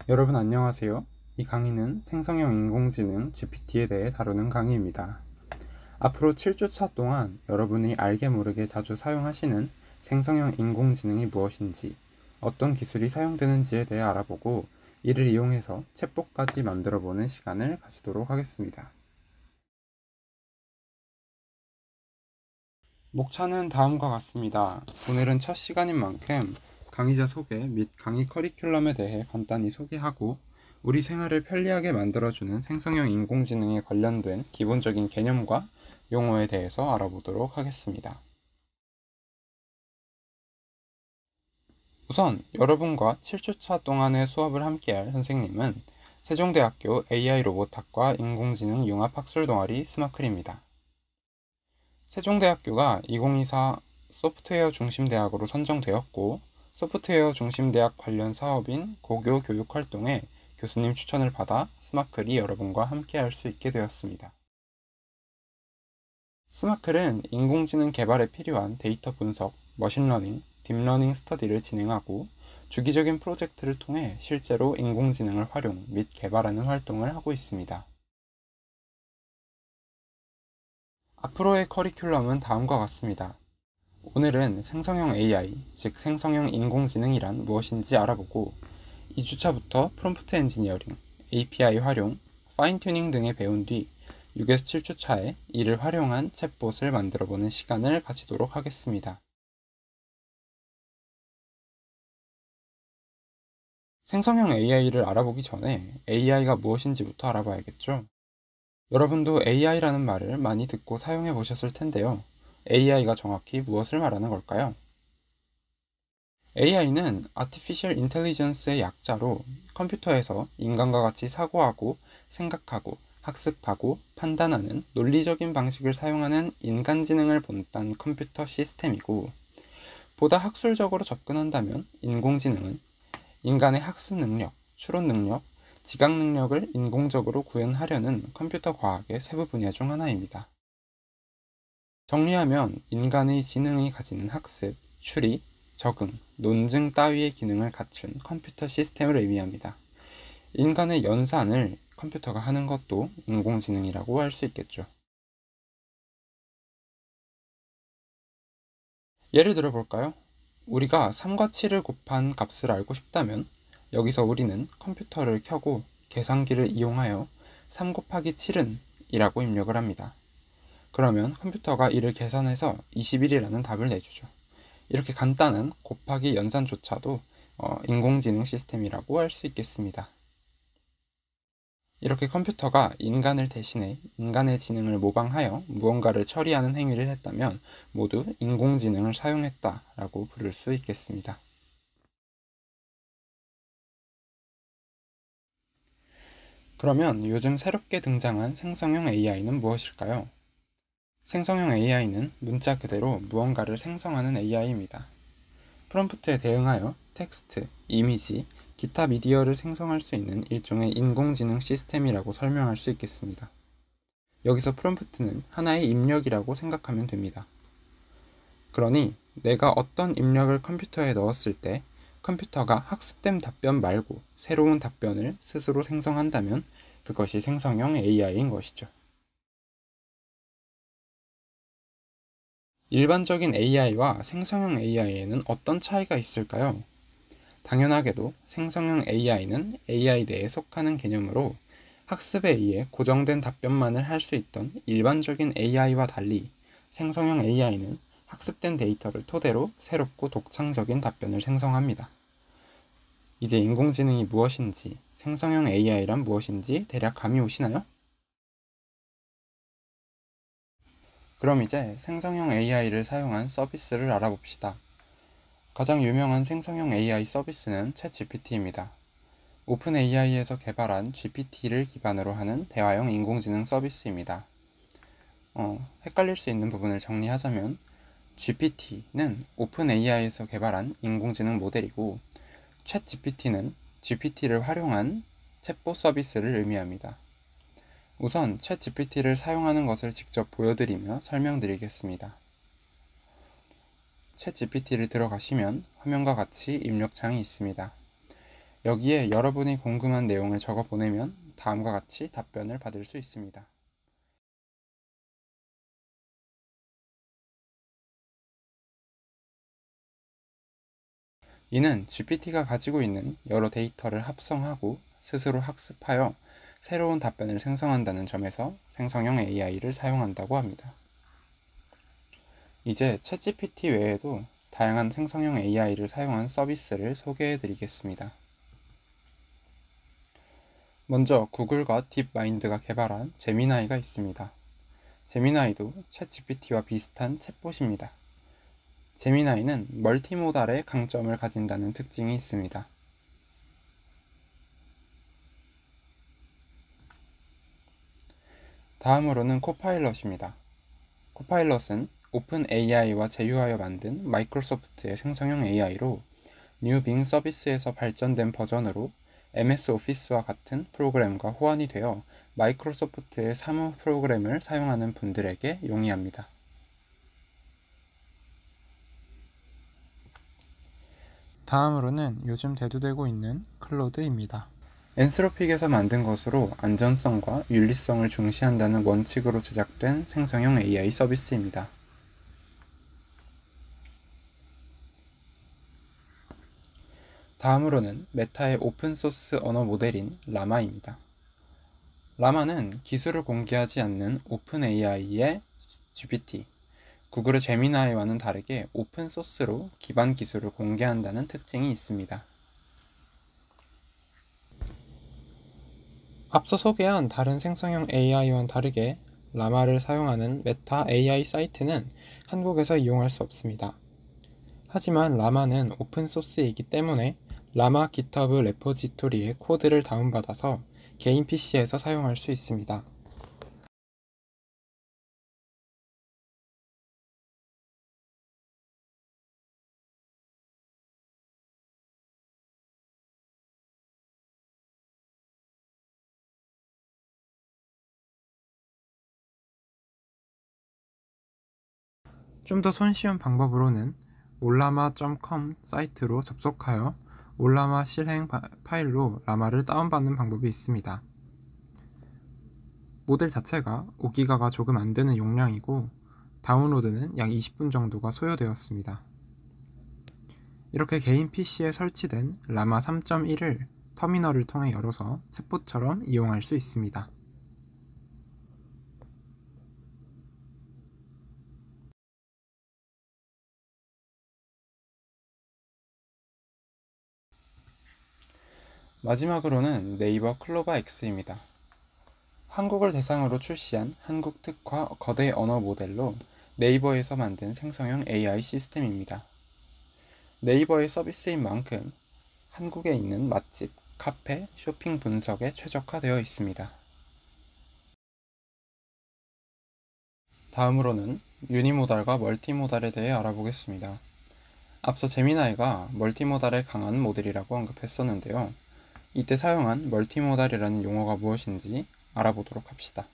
여러분 안녕하세요. 이 강의는 생성형 인공지능 GPT에 대해 다루는 강의입니다. 앞으로 7주차 동안 여러분이 알게 모르게 자주 사용하시는 생성형 인공지능이 무엇인지, 어떤 기술이 사용되는지에 대해 알아보고 이를 이용해서 챗봇까지 만들어보는 시간을 가지도록 하겠습니다. 목차는 다음과 같습니다. 오늘은 첫 시간인 만큼 강의자 소개 및 강의 커리큘럼에 대해 간단히 소개하고 우리 생활을 편리하게 만들어주는 생성형 인공지능에 관련된 기본적인 개념과 용어에 대해서 알아보도록 하겠습니다. 우선 여러분과 7주차 동안의 수업을 함께할 선생님은 세종대학교 AI 로봇학과 인공지능 융합학술 동아리 스마클입니다. 세종대학교가 2024 소프트웨어 중심 대학으로 선정되었고, 소프트웨어 중심 대학 관련 사업인 고교 교육 활동에 교수님 추천을 받아 스마클이 여러분과 함께 할 수 있게 되었습니다. 스마클은 인공지능 개발에 필요한 데이터 분석, 머신러닝, 딥러닝 스터디를 진행하고 주기적인 프로젝트를 통해 실제로 인공지능을 활용 및 개발하는 활동을 하고 있습니다. 앞으로의 커리큘럼은 다음과 같습니다. 오늘은 생성형 AI, 즉 생성형 인공지능이란 무엇인지 알아보고 2주차부터 프롬프트 엔지니어링, API 활용, 파인 튜닝 등을 배운 뒤 6에서 7주차에 이를 활용한 챗봇을 만들어보는 시간을 가지도록 하겠습니다. 생성형 AI를 알아보기 전에 AI가 무엇인지부터 알아봐야겠죠? 여러분도 AI라는 말을 많이 듣고 사용해 보셨을 텐데요. AI가 정확히 무엇을 말하는 걸까요? AI는 Artificial Intelligence의 약자로 컴퓨터에서 인간과 같이 사고하고 생각하고 학습하고 판단하는 논리적인 방식을 사용하는 인간지능을 본딴 컴퓨터 시스템이고, 보다 학술적으로 접근한다면 인공지능은 인간의 학습 능력, 추론 능력, 지각 능력을 인공적으로 구현하려는 컴퓨터 과학의 세부 분야 중 하나입니다. 정리하면 인간의 지능이 가지는 학습, 추리, 적응, 논증 따위의 기능을 갖춘 컴퓨터 시스템을 의미합니다. 인간의 연산을 컴퓨터가 하는 것도 인공지능이라고 할 수 있겠죠. 예를 들어 볼까요? 우리가 3과 7을 곱한 값을 알고 싶다면 여기서 우리는 컴퓨터를 켜고 계산기를 이용하여 3 곱하기 7은 이라고 입력을 합니다. 그러면 컴퓨터가 이를 계산해서 21이라는 답을 내주죠. 이렇게 간단한 곱하기 연산조차도 인공지능 시스템이라고 할 수 있겠습니다. 이렇게 컴퓨터가 인간을 대신해 인간의 지능을 모방하여 무언가를 처리하는 행위를 했다면 모두 인공지능을 사용했다라고 부를 수 있겠습니다. 그러면 요즘 새롭게 등장한 생성형 AI는 무엇일까요? 생성형 AI는 문자 그대로 무언가를 생성하는 AI입니다. 프롬프트에 대응하여 텍스트, 이미지, 기타 미디어를 생성할 수 있는 일종의 인공지능 시스템이라고 설명할 수 있겠습니다. 여기서 프롬프트는 하나의 입력이라고 생각하면 됩니다. 그러니 내가 어떤 입력을 컴퓨터에 넣었을 때 컴퓨터가 학습된 답변 말고 새로운 답변을 스스로 생성한다면 그것이 생성형 AI인 것이죠. 일반적인 AI와 생성형 AI에는 어떤 차이가 있을까요? 당연하게도 생성형 AI는 AI 내에 속하는 개념으로 학습에 의해 고정된 답변만을 할 수 있던 일반적인 AI와 달리 생성형 AI는 학습된 데이터를 토대로 새롭고 독창적인 답변을 생성합니다. 이제 인공지능이 무엇인지, 생성형 AI란 무엇인지 대략 감이 오시나요? 그럼 이제 생성형 AI를 사용한 서비스를 알아봅시다. 가장 유명한 생성형 AI 서비스는 챗GPT입니다. 오픈 AI에서 개발한 GPT를 기반으로 하는 대화형 인공지능 서비스입니다. 헷갈릴 수 있는 부분을 정리하자면 GPT는 오픈 AI에서 개발한 인공지능 모델이고 챗 GPT는 GPT를 활용한 챗봇 서비스를 의미합니다. 우선 챗 GPT를 사용하는 것을 직접 보여드리며 설명드리겠습니다. 챗 GPT를 들어가시면 화면과 같이 입력창이 있습니다. 여기에 여러분이 궁금한 내용을 적어 보내면 다음과 같이 답변을 받을 수 있습니다. 이는 GPT가 가지고 있는 여러 데이터를 합성하고 스스로 학습하여 새로운 답변을 생성한다는 점에서 생성형 AI를 사용한다고 합니다. 이제 챗GPT 외에도 다양한 생성형 AI를 사용한 서비스를 소개해 드리겠습니다. 먼저 구글과 딥마인드가 개발한 제미나이가 있습니다. 제미나이도 챗GPT와 비슷한 챗봇입니다. 제미나이는 멀티모달의 강점을 가진다는 특징이 있습니다. 다음으로는 코파일럿입니다. 코파일럿은 오픈 AI와 제휴하여 만든 마이크로소프트의 생성형 AI로 뉴 빙 서비스에서 발전된 버전으로 MS 오피스와 같은 프로그램과 호환이 되어 마이크로소프트의 사무 프로그램을 사용하는 분들에게 용이합니다. 다음으로는 요즘 대두되고 있는 클로드입니다. 엔스로픽에서 만든 것으로 안전성과 윤리성을 중시한다는 원칙으로 제작된 생성형 AI 서비스입니다. 다음으로는 메타의 오픈소스 언어 모델인 라마입니다. 라마는 기술을 공개하지 않는 오픈 AI의 GPT, 구글의 제미나이와는 다르게 오픈소스로 기반 기술을 공개한다는 특징이 있습니다. 앞서 소개한 다른 생성형 AI와는 다르게 라마를 사용하는 메타 AI 사이트는 한국에서 이용할 수 없습니다. 하지만 라마는 오픈소스이기 때문에 라마 깃허브 레포지토리의 코드를 다운받아서 개인 PC에서 사용할 수 있습니다. 좀 더 손쉬운 방법으로는 올라마.com 사이트로 접속하여 올라마 실행 파일로 라마를 다운받는 방법이 있습니다. 모델 자체가 5기가가 조금 안되는 용량이고 다운로드는 약 20분 정도가 소요되었습니다. 이렇게 개인 PC에 설치된 라마 3.1을 터미널을 통해 열어서 챗봇처럼 이용할 수 있습니다. 마지막으로는 네이버 클로바 X입니다. 한국을 대상으로 출시한 한국 특화 거대 언어 모델로 네이버에서 만든 생성형 AI 시스템입니다. 네이버의 서비스인 만큼 한국에 있는 맛집, 카페, 쇼핑 분석에 최적화되어 있습니다. 다음으로는 유니모달과 멀티모달에 대해 알아보겠습니다. 앞서 제미나이가 멀티모달에 강한 모델이라고 언급했었는데요. 이때 사용한 멀티모달이라는 용어가 무엇인지 알아보도록 합시다.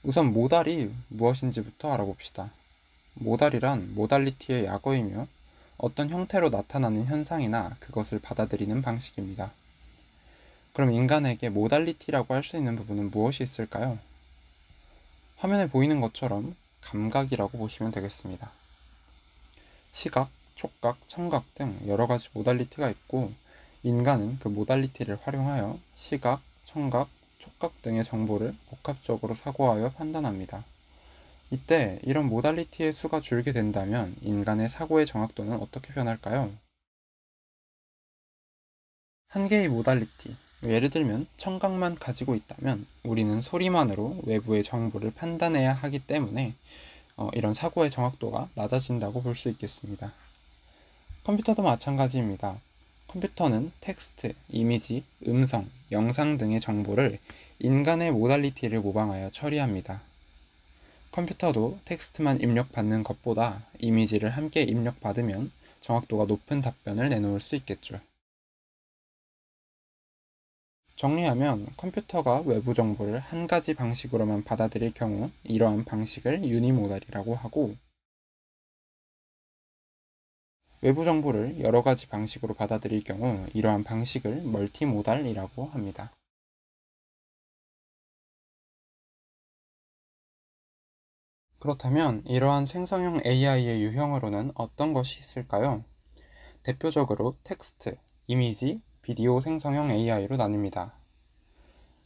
우선 모달이 무엇인지부터 알아봅시다. 모달이란 모달리티의 약어이며 어떤 형태로 나타나는 현상이나 그것을 받아들이는 방식입니다. 그럼 인간에게 모달리티라고 할 수 있는 부분은 무엇이 있을까요? 화면에 보이는 것처럼 감각이라고 보시면 되겠습니다. 시각, 촉각, 청각 등 여러 가지 모달리티가 있고 인간은 그 모달리티를 활용하여 시각, 청각, 촉각 등의 정보를 복합적으로 사고하여 판단합니다. 이때 이런 모달리티의 수가 줄게 된다면 인간의 사고의 정확도는 어떻게 변할까요? 한 개의 모달리티, 예를 들면 청각만 가지고 있다면 우리는 소리만으로 외부의 정보를 판단해야 하기 때문에 이런 사고의 정확도가 낮아진다고 볼 수 있겠습니다. 컴퓨터도 마찬가지입니다. 컴퓨터는 텍스트, 이미지, 음성, 영상 등의 정보를 인간의 모달리티를 모방하여 처리합니다. 컴퓨터도 텍스트만 입력받는 것보다 이미지를 함께 입력받으면 정확도가 높은 답변을 내놓을 수 있겠죠. 정리하면 컴퓨터가 외부 정보를 한 가지 방식으로만 받아들일 경우 이러한 방식을 유니모달이라고 하고 외부 정보를 여러 가지 방식으로 받아들일 경우 이러한 방식을 멀티모달이라고 합니다. 그렇다면 이러한 생성형 AI의 유형으로는 어떤 것이 있을까요? 대표적으로 텍스트, 이미지, 비디오 생성형 AI로 나뉩니다.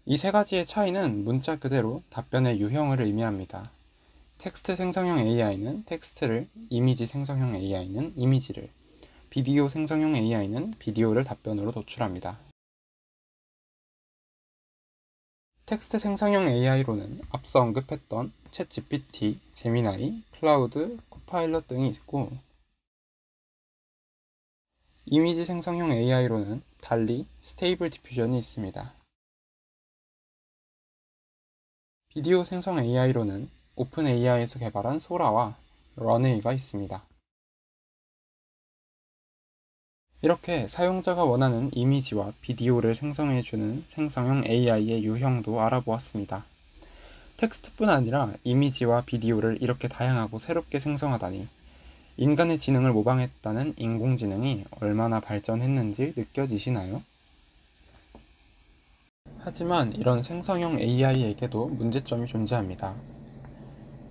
이 세 가지의 차이는 문자 그대로 답변의 유형을 의미합니다. 텍스트 생성형 AI는 텍스트를, 이미지 생성형 AI는 이미지를, 비디오 생성형 AI는 비디오를 답변으로 도출합니다. 텍스트 생성형 AI로는 앞서 언급했던 챗GPT, 제미나이, 클라우드, 코파일럿 등이 있고, 이미지 생성형 AI로는 달리, 스테이블 디퓨전이 있습니다. 비디오 생성 AI로는 오픈 AI에서 개발한 소라와 런웨이가 있습니다. 이렇게 사용자가 원하는 이미지와 비디오를 생성해주는 생성형 AI의 유형도 알아보았습니다. 텍스트뿐 아니라 이미지와 비디오를 이렇게 다양하고 새롭게 생성하다니 인간의 지능을 모방했다는 인공지능이 얼마나 발전했는지 느껴지시나요? 하지만 이런 생성형 AI에게도 문제점이 존재합니다.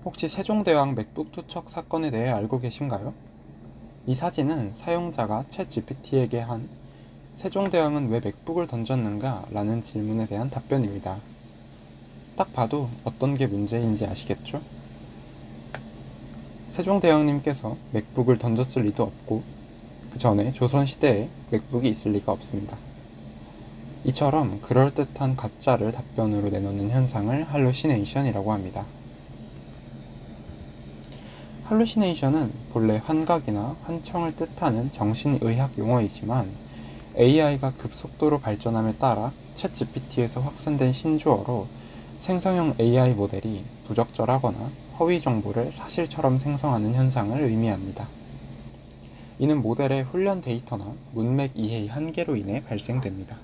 혹시 세종대왕 맥북 투척 사건에 대해 알고 계신가요? 이 사진은 사용자가 챗GPT에게 한 세종대왕은 왜 맥북을 던졌는가? 라는 질문에 대한 답변입니다. 딱 봐도 어떤 게 문제인지 아시겠죠? 세종대왕님께서 맥북을 던졌을 리도 없고 그 전에 조선시대에 맥북이 있을 리가 없습니다. 이처럼 그럴듯한 가짜를 답변으로 내놓는 현상을 할루시네이션이라고 합니다. 할루시네이션은 본래 환각이나 환청을 뜻하는 정신의학 용어이지만 AI가 급속도로 발전함에 따라 챗GPT에서 확산된 신조어로 생성형 AI 모델이 부적절하거나 허위 정보를 사실처럼 생성하는 현상을 의미합니다. 이는 모델의 훈련 데이터나 문맥 이해의 한계로 인해 발생됩니다.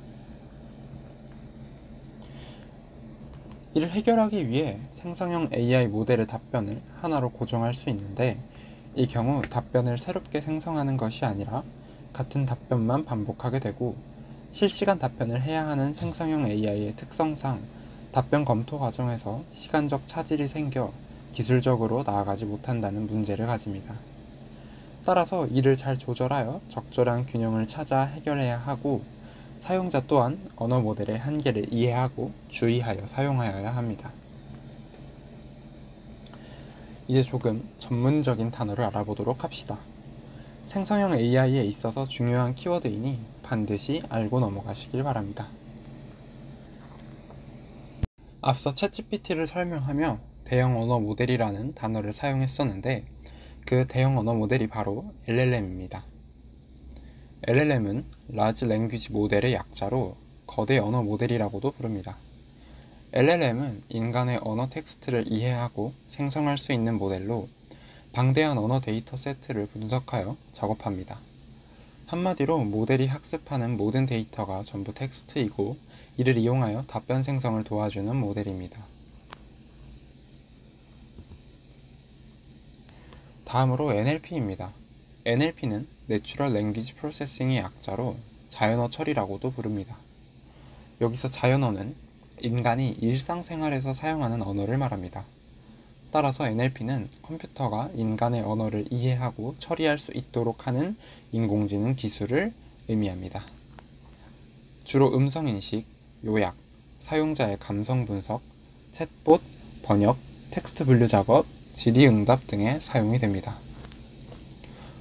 이를 해결하기 위해 생성형 AI 모델의 답변을 하나로 고정할 수 있는데 이 경우 답변을 새롭게 생성하는 것이 아니라 같은 답변만 반복하게 되고 실시간 답변을 해야 하는 생성형 AI의 특성상 답변 검토 과정에서 시간적 차질이 생겨 기술적으로 나아가지 못한다는 문제를 가집니다. 따라서 이를 잘 조절하여 적절한 균형을 찾아 해결해야 하고 사용자 또한 언어 모델의 한계를 이해하고 주의하여 사용하여야 합니다. 이제 조금 전문적인 단어를 알아보도록 합시다. 생성형 AI에 있어서 중요한 키워드이니 반드시 알고 넘어가시길 바랍니다. 앞서 챗GPT를 설명하며 대형 언어 모델이라는 단어를 사용했었는데 그 대형 언어 모델이 바로 LLM입니다. LLM은 Large Language 모델의 약자로 거대 언어 모델이라고도 부릅니다. LLM은 인간의 언어 텍스트를 이해하고 생성할 수 있는 모델로 방대한 언어 데이터 세트를 분석하여 작업합니다. 한마디로 모델이 학습하는 모든 데이터가 전부 텍스트이고 이를 이용하여 답변 생성을 도와주는 모델입니다. 다음으로 NLP입니다. NLP는 Natural Language Processing의 약자로 자연어 처리라고도 부릅니다. 여기서 자연어는 인간이 일상생활에서 사용하는 언어를 말합니다. 따라서 NLP는 컴퓨터가 인간의 언어를 이해하고 처리할 수 있도록 하는 인공지능 기술을 의미합니다. 주로 음성인식, 요약, 사용자의 감성 분석, 챗봇, 번역, 텍스트 분류 작업, 질의응답 등에 사용이 됩니다.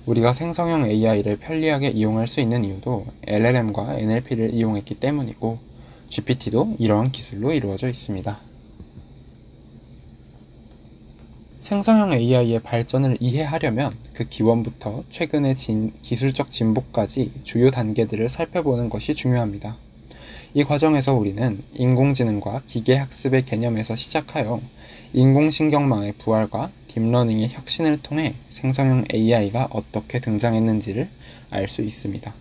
우리가 생성형 AI를 편리하게 이용할 수 있는 이유도 LLM과 NLP를 이용했기 때문이고 GPT도 이러한 기술로 이루어져 있습니다. 생성형 AI의 발전을 이해하려면 그 기원부터 최근의 기술적 진보까지 주요 단계들을 살펴보는 것이 중요합니다. 이 과정에서 우리는 인공지능과 기계학습의 개념에서 시작하여 인공신경망의 부활과 딥러닝의 혁신을 통해 생성형 AI가 어떻게 등장했는지를 알 수 있습니다.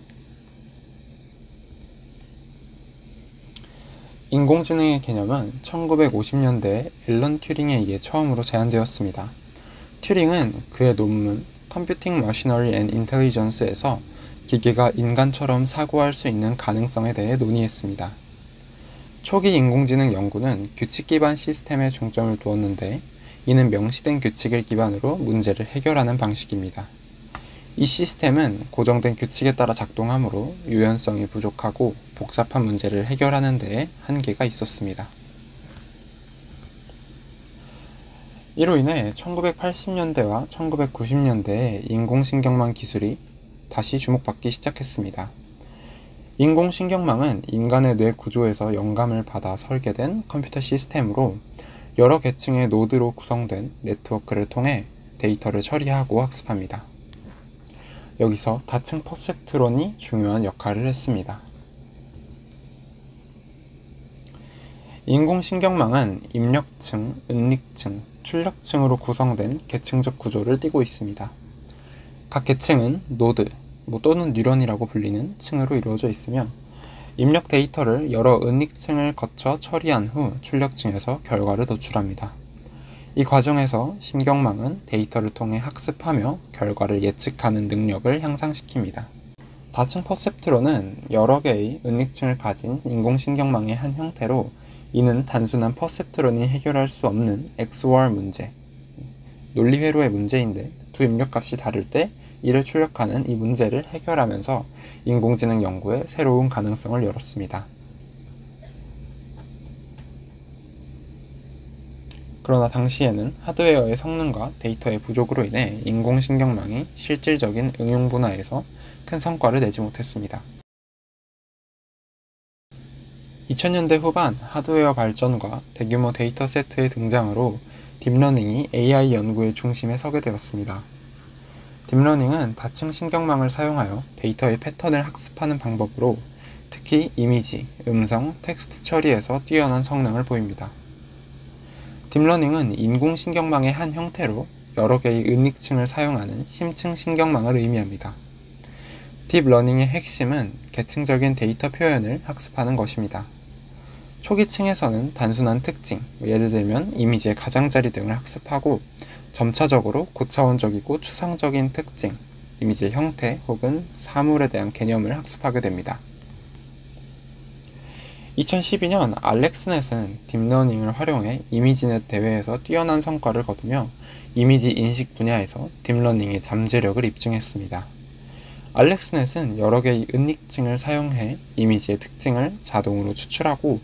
인공지능의 개념은 1950년대에 앨런 튜링에 의해 처음으로 제안되었습니다. 튜링은 그의 논문 Computing Machinery and Intelligence에서 기계가 인간처럼 사고할 수 있는 가능성에 대해 논의했습니다. 초기 인공지능 연구는 규칙 기반 시스템에 중점을 두었는데 이는 명시된 규칙을 기반으로 문제를 해결하는 방식입니다. 이 시스템은 고정된 규칙에 따라 작동하므로 유연성이 부족하고 복잡한 문제를 해결하는 데에 한계가 있었습니다. 이로 인해 1980년대와 1990년대에 인공신경망 기술이 다시 주목받기 시작했습니다. 인공신경망은 인간의 뇌 구조에서 영감을 받아 설계된 컴퓨터 시스템으로 여러 계층의 노드로 구성된 네트워크를 통해 데이터를 처리하고 학습합니다. 여기서 다층 퍼셉트론이 중요한 역할을 했습니다. 인공신경망은 입력층, 은닉층, 출력층으로 구성된 계층적 구조를 띠고 있습니다. 각 계층은 노드 또는 뉴런이라고 불리는 층으로 이루어져 있으며 입력 데이터를 여러 은닉층을 거쳐 처리한 후 출력층에서 결과를 도출합니다. 이 과정에서 신경망은 데이터를 통해 학습하며 결과를 예측하는 능력을 향상시킵니다. 다층 퍼셉트론은 여러 개의 은닉층을 가진 인공신경망의 한 형태로 이는 단순한 퍼셉트론이 해결할 수 없는 XOR 문제, 논리회로의 문제인데 두 입력값이 다를 때 이를 출력하는 이 문제를 해결하면서 인공지능 연구에 새로운 가능성을 열었습니다. 그러나 당시에는 하드웨어의 성능과 데이터의 부족으로 인해 인공신경망이 실질적인 응용 분야에서 큰 성과를 내지 못했습니다. 2000년대 후반 하드웨어 발전과 대규모 데이터 세트의 등장으로 딥러닝이 AI 연구의 중심에 서게 되었습니다. 딥러닝은 다층 신경망을 사용하여 데이터의 패턴을 학습하는 방법으로 특히 이미지, 음성, 텍스트 처리에서 뛰어난 성능을 보입니다. 딥러닝은 인공신경망의 한 형태로 여러 개의 은닉층을 사용하는 심층 신경망을 의미합니다. 딥러닝의 핵심은 계층적인 데이터 표현을 학습하는 것입니다. 초기 층에서는 단순한 특징, 예를 들면 이미지의 가장자리 등을 학습하고 점차적으로 고차원적이고 추상적인 특징, 이미지의 형태 혹은 사물에 대한 개념을 학습하게 됩니다. 2012년 알렉스넷은 딥러닝을 활용해 이미지넷 대회에서 뛰어난 성과를 거두며 이미지 인식 분야에서 딥러닝의 잠재력을 입증했습니다. 알렉스넷은 여러 개의 은닉층을 사용해 이미지의 특징을 자동으로 추출하고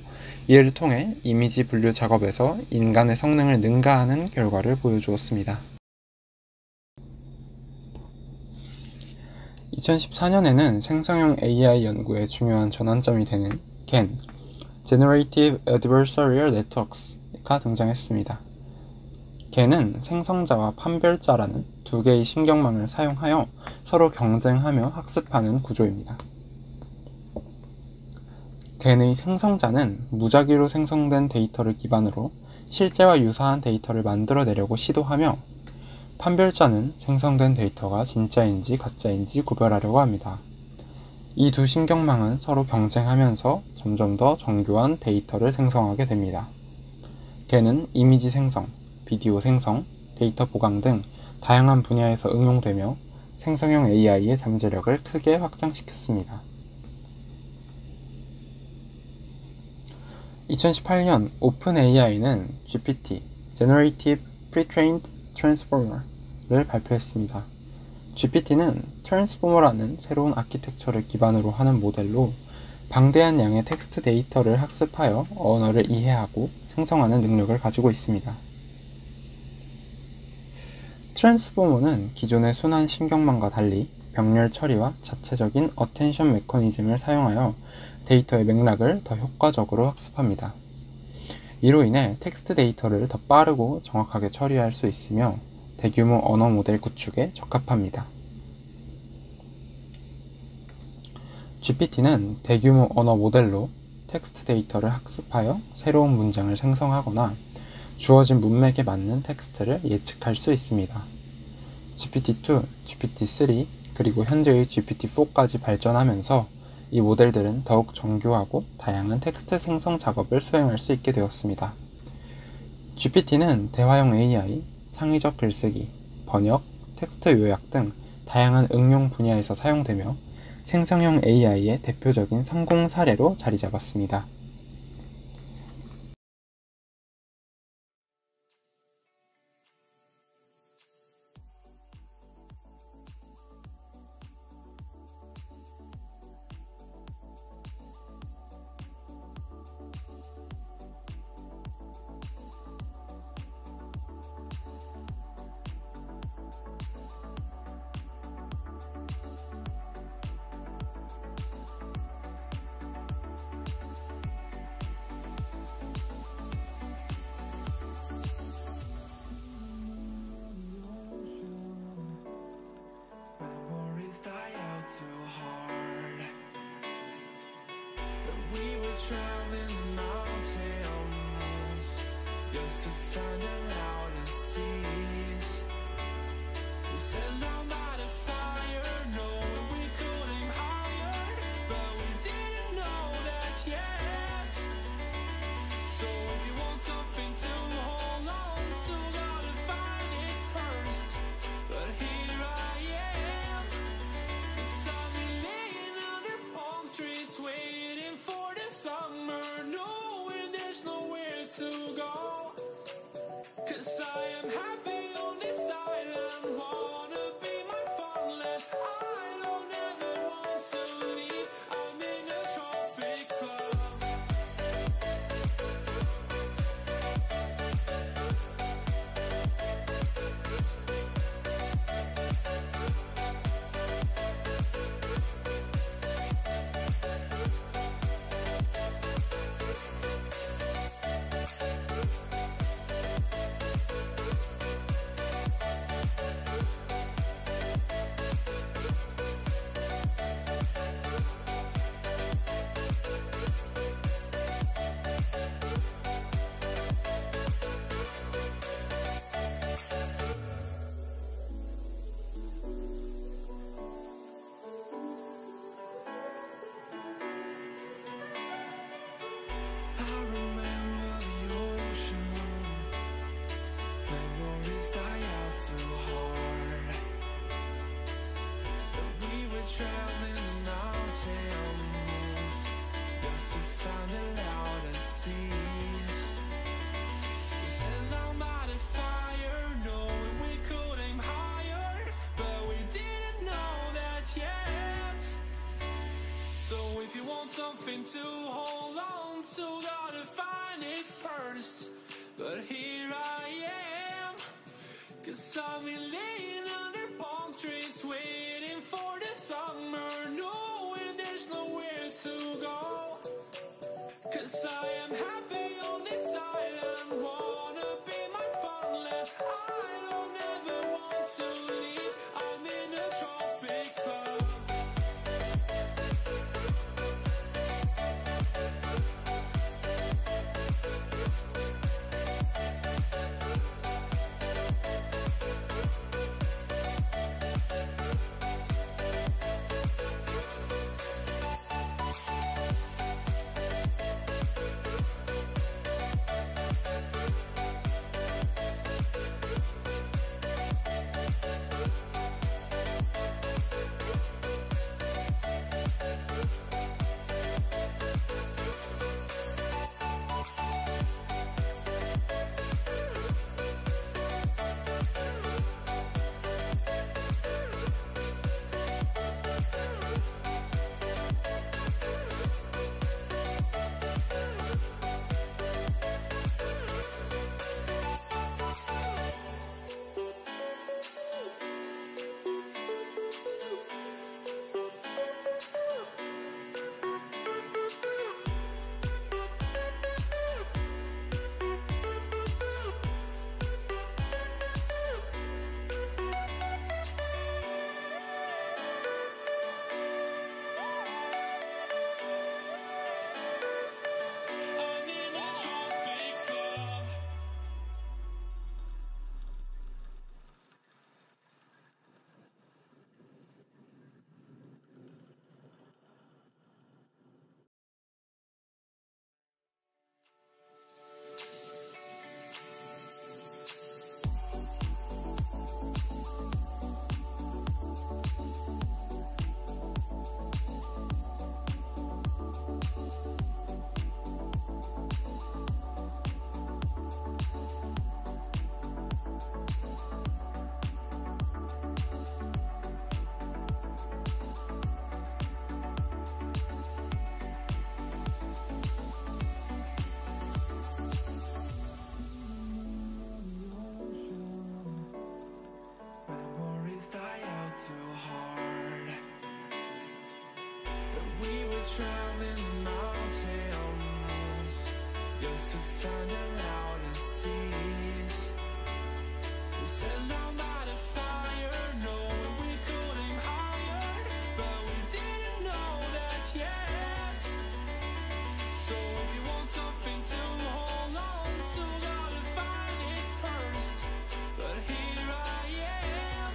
이를 통해 이미지 분류 작업에서 인간의 성능을 능가하는 결과를 보여주었습니다. 2014년에는 생성형 AI 연구의 중요한 전환점이 되는 GAN, Generative Adversarial Networks가 등장했습니다. GAN은 생성자와 판별자라는 두 개의 신경망을 사용하여 서로 경쟁하며 학습하는 구조입니다. GAN의 생성자는 무작위로 생성된 데이터를 기반으로 실제와 유사한 데이터를 만들어내려고 시도하며 판별자는 생성된 데이터가 진짜인지 가짜인지 구별하려고 합니다. 이 두 신경망은 서로 경쟁하면서 점점 더 정교한 데이터를 생성하게 됩니다. GAN은 이미지 생성, 비디오 생성, 데이터 보강 등 다양한 분야에서 응용되며 생성형 AI의 잠재력을 크게 확장시켰습니다. 2018년 오픈AI는 GPT, Generative Pre-trained Transformer를 발표했습니다. GPT는 트랜스포머라는 새로운 아키텍처를 기반으로 하는 모델로 방대한 양의 텍스트 데이터를 학습하여 언어를 이해하고 생성하는 능력을 가지고 있습니다. 트랜스포머는 기존의 순환 신경망과 달리 병렬 처리와 자체적인 어텐션 메커니즘을 사용하여 데이터의 맥락을 더 효과적으로 학습합니다. 이로 인해 텍스트 데이터를 더 빠르고 정확하게 처리할 수 있으며 대규모 언어 모델 구축에 적합합니다. GPT는 대규모 언어 모델로 텍스트 데이터를 학습하여 새로운 문장을 생성하거나 주어진 문맥에 맞는 텍스트를 예측할 수 있습니다. GPT-2, GPT-3, 그리고 현재의 GPT-4까지 발전하면서 이 모델들은 더욱 정교하고 다양한 텍스트 생성 작업을 수행할 수 있게 되었습니다. GPT는 대화형 AI, 창의적 글쓰기, 번역, 텍스트 요약 등 다양한 응용 분야에서 사용되며 생성형 AI의 대표적인 성공 사례로 자리 잡았습니다. Traveling mountains just to find the loudest seas. We set our mind on fire, knowing we could aim higher, but we didn't know that yet. So if you want something to hold on to, gotta find it first. But here I am, 'cause I've been laying under palm trees waiting for the summer, knowing there's nowhere to go. 'Cause I am happy on this island, wanna be my farmland. I don't ever want to leave, I'm in a tropic club. I remember the ocean, memories die out too hard. But we were traveling the mountains just to find the loudest seas. We set our mind on fire, knowing we could aim higher, but we didn't know that yet. So if you want something to hold on to, gotta find it first. But here I am, 'cause I've been laying under palm trees waiting for the summer, knowing there's nowhere to go. 'Cause I am happy on this island, wanna be my farmland. I don't ever want to leave, I'm in a tropic club. traveling the mountains just to find the loudest seas. We set down by the fire, knowing we could aim higher, but we didn't know that yet. So if you want something to hold on to, gotta find it first. But here I am,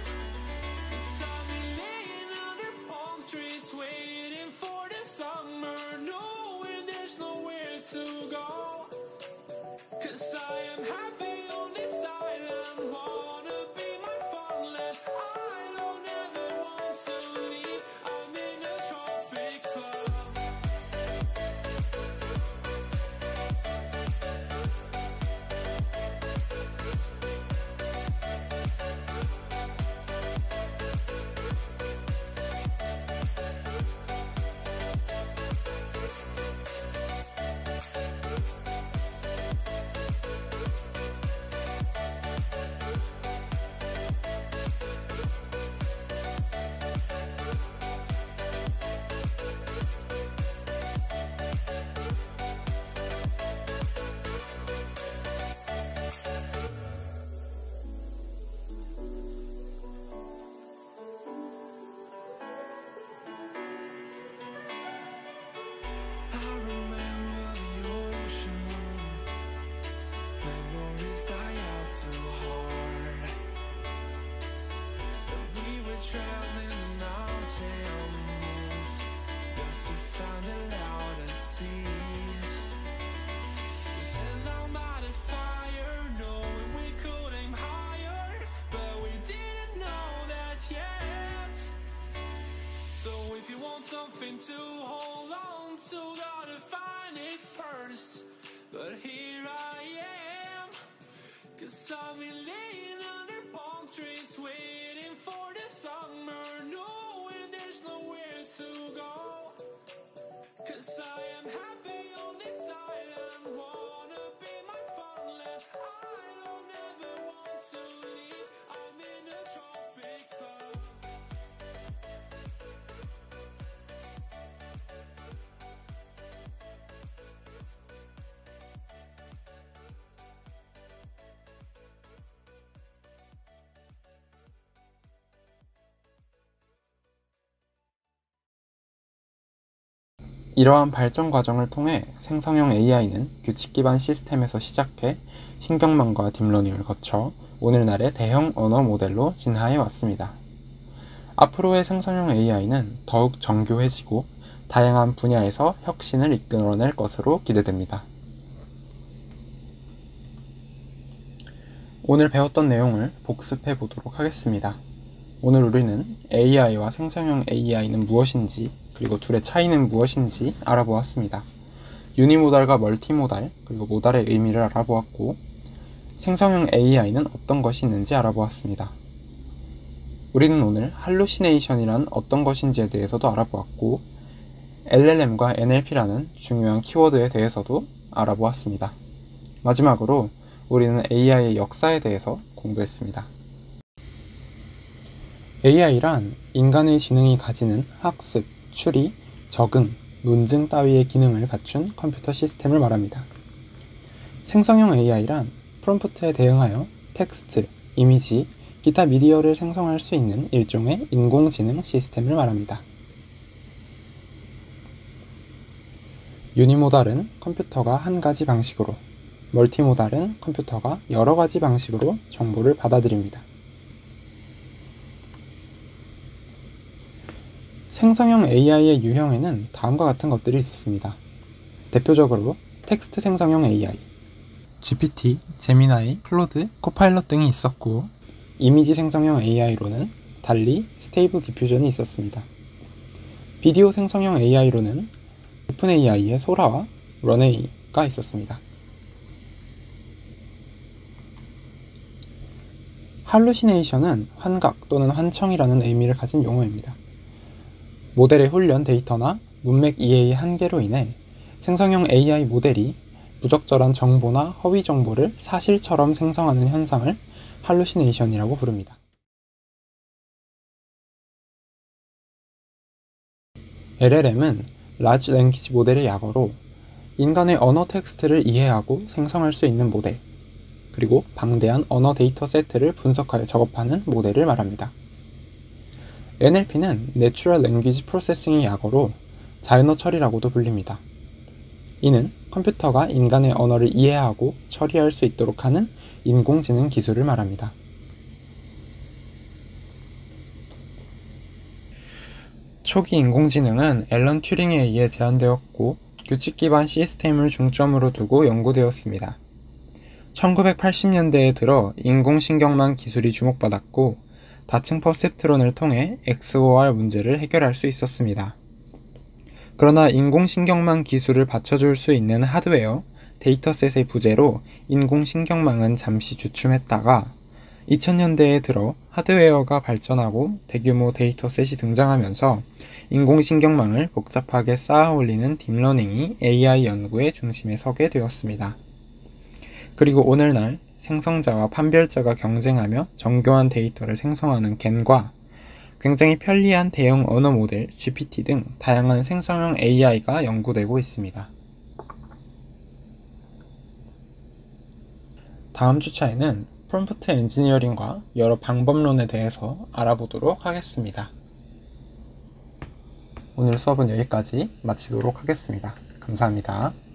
'cause I've been laying under palm trees, waiting for the summer, knowing there's nowhere to go. 'Cause I am happy on this island, wanna be my farmland. I don't ever want to leave, I'm in a tropic club. I remember the ocean, memories die out too hard. But we were traveling the mountains just to find the loudest seas. We sat down by the fire, knowing we could aim higher, but we didn't know that yet. So if you want something to hold on to, gotta find it first. But here I am, 'cause I've been laying under palm trees, waiting for the summer, knowing there's nowhere to go. 'Cause I am happy on this island, wanna be my farmland. I don't ever want to leave, I'm in a tropic club. 이러한 발전 과정을 통해 생성형 AI는 규칙 기반 시스템에서 시작해 신경망과 딥러닝을 거쳐 오늘날의 대형 언어 모델로 진화해 왔습니다. 앞으로의 생성형 AI는 더욱 정교해지고 다양한 분야에서 혁신을 이끌어낼 것으로 기대됩니다. 오늘 배웠던 내용을 복습해 보도록 하겠습니다. 오늘 우리는 AI와 생성형 AI는 무엇인지, 그리고 둘의 차이는 무엇인지 알아보았습니다. 유니모달과 멀티모달, 그리고 모달의 의미를 알아보았고, 생성형 AI는 어떤 것이 있는지 알아보았습니다. 우리는 오늘 할루시네이션이란 어떤 것인지에 대해서도 알아보았고, LLM과 NLP라는 중요한 키워드에 대해서도 알아보았습니다. 마지막으로 우리는 AI의 역사에 대해서 공부했습니다. AI란 인간의 지능이 가지는 학습, 추리, 적응, 논증 따위의 기능을 갖춘 컴퓨터 시스템을 말합니다. 생성형 AI란 프롬프트에 대응하여 텍스트, 이미지, 기타 미디어를 생성할 수 있는 일종의 인공지능 시스템을 말합니다. 유니모달은 컴퓨터가 한 가지 방식으로, 멀티모달은 컴퓨터가 여러 가지 방식으로 정보를 받아들입니다. 생성형 AI의 유형에는 다음과 같은 것들이 있었습니다. 대표적으로 텍스트 생성형 AI, GPT, 제미나이, 클로드, 코파일럿 등이 있었고, 이미지 생성형 AI로는 달리, 스테이블 디퓨전이 있었습니다. 비디오 생성형 AI로는 오픈AI의 소라와 런AI가 있었습니다. 할루시네이션은 환각 또는 환청이라는 의미를 가진 용어입니다. 모델의 훈련 데이터나 문맥 이해의 한계로 인해 생성형 AI 모델이 부적절한 정보나 허위 정보를 사실처럼 생성하는 현상을 할루시네이션이라고 부릅니다. LLM은 라지 랭귀지 모델의 약어로 인간의 언어 텍스트를 이해하고 생성할 수 있는 모델, 그리고 방대한 언어 데이터 세트를 분석하여 작업하는 모델을 말합니다. NLP는 Natural Language Processing의 약어로 자연어 처리라고도 불립니다. 이는 컴퓨터가 인간의 언어를 이해하고 처리할 수 있도록 하는 인공지능 기술을 말합니다. 초기 인공지능은 앨런 튜링에 의해 제안되었고 규칙 기반 시스템을 중점으로 두고 연구되었습니다. 1980년대에 들어 인공신경망 기술이 주목받았고 다층 퍼셉트론을 통해 XOR 문제를 해결할 수 있었습니다. 그러나 인공신경망 기술을 받쳐줄 수 있는 하드웨어, 데이터셋의 부재로 인공신경망은 잠시 주춤했다가 2000년대에 들어 하드웨어가 발전하고 대규모 데이터셋이 등장하면서 인공신경망을 복잡하게 쌓아 올리는 딥러닝이 AI 연구의 중심에 서게 되었습니다. 그리고 오늘날 생성자와 판별자가 경쟁하며 정교한 데이터를 생성하는 겐과 굉장히 편리한 대형 언어 모델 GPT 등 다양한 생성형 AI가 연구되고 있습니다. 다음 주차에는 프롬프트 엔지니어링과 여러 방법론에 대해서 알아보도록 하겠습니다. 오늘 수업은 여기까지 마치도록 하겠습니다. 감사합니다.